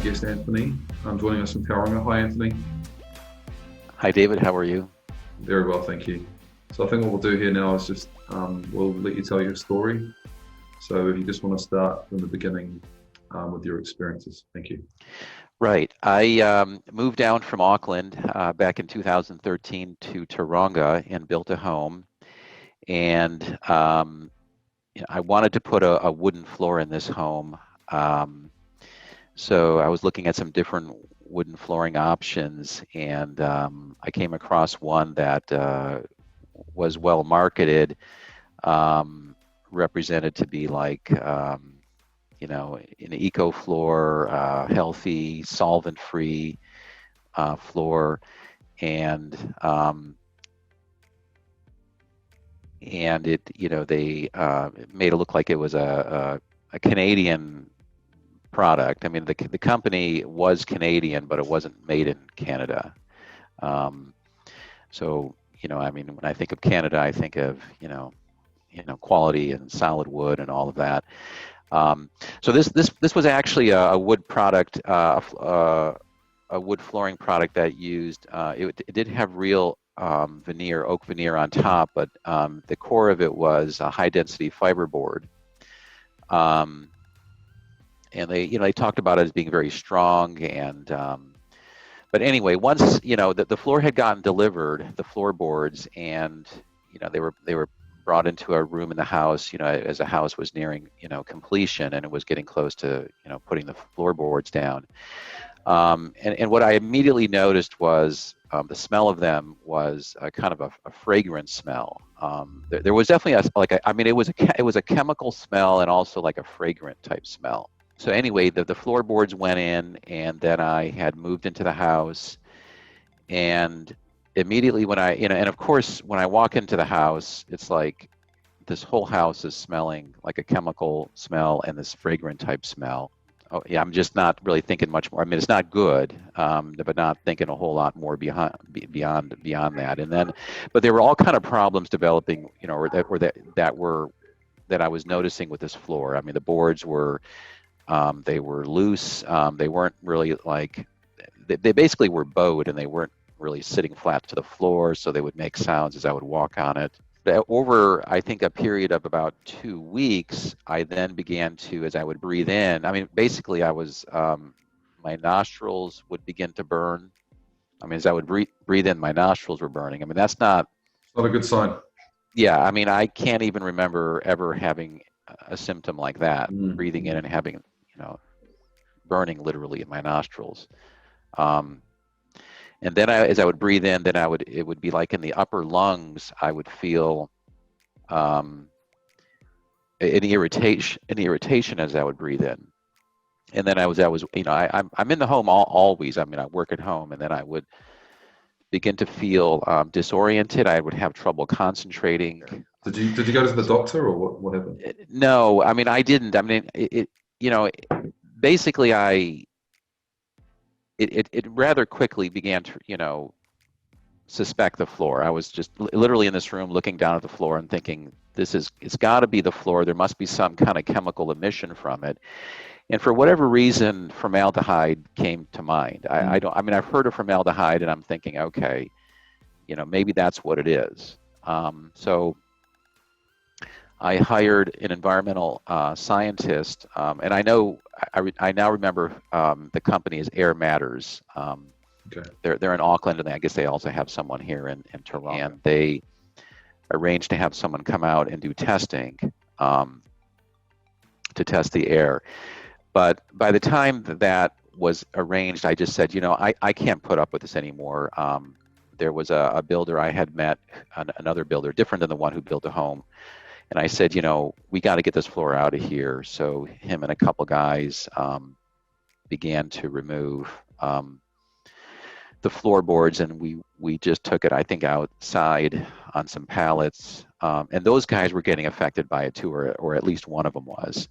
guest, Anthony. Joining us from Tauranga. Hi, Anthony. Hi, David. How are you? Very well, thank you. So I think what we'll do here now is just we'll let you tell your story. So if you just want to start from the beginning with your experiences, thank you. Right. I moved down from Auckland back in 2013 to Tauranga and built a home. And I wanted to put a wooden floor in this home. So I was looking at some different wooden flooring options, and I came across one that was well marketed, represented to be like an eco floor, healthy, solvent-free floor, and it they made it look like it was a Canadian product. I mean, the company was Canadian, but it wasn't made in Canada. So I mean, when I think of Canada, I think of quality and solid wood and all of that. So this was actually a wood product, a wood flooring product that used. It did have real veneer, oak veneer on top, but the core of it was a high density fibreboard. And they talked about it as being very strong, and but anyway, once the floor had gotten delivered, the floorboards, and they were brought into a room in the house, as the house was nearing completion, and it was getting close to putting the floorboards down. And what I immediately noticed was the smell of them was a kind of a fragrant smell. There was definitely it was a chemical smell and also like a fragrant type smell. So anyway, the floorboards went in, and then I had moved into the house, and immediately when and of course when I walk into the house, it's like this whole house is smelling like a chemical smell and this fragrant type smell. Oh yeah, I'm just not really thinking much more. I mean, it's not good, but not thinking a whole lot more beyond that. And then, but there were all kind of problems developing, that I was noticing with this floor. I mean, the boards were they were loose. They weren't really like they basically were bowed, and they weren't really sitting flat to the floor, so they would make sounds as I would walk on it. But over, I think, a period of about 2 weeks, I then began to, as I would breathe in, I mean, basically I was, my nostrils would begin to burn. I mean, as I would breathe in, my nostrils were burning. I mean, that's not a good sign. Yeah, I mean, I can't even remember ever having a symptom like that, breathing in and having, burning literally in my nostrils. And then as I would breathe in, then it would be like in the upper lungs, I would feel an irritation as I would breathe in. And then I'm in the home always. I mean, I work at home, and then I would begin to feel disoriented. I would have trouble concentrating. Did you go to the doctor, or what happened? No, I mean, I didn't. I mean, basically it rather quickly began to, suspect the floor. I was just literally in this room looking down at the floor and thinking, it's got to be the floor. There must be some kind of chemical emission from it. And for whatever reason, formaldehyde came to mind. I've heard of formaldehyde, and I'm thinking, okay, maybe that's what it is. So I hired an environmental scientist, and I now remember the company is Air Matters. Okay. They're in Auckland, and I guess they also have someone here in Tauranga. And they arranged to have someone come out and do testing to test the air. But by the time that was arranged, I just said, I can't put up with this anymore. There was a builder I had met, another builder, different than the one who built the home. And I said, we got to get this floor out of here. So him and a couple guys began to remove the floorboards, and we just took it, I think, outside on some pallets. And those guys were getting affected by it too, or at least one of them was.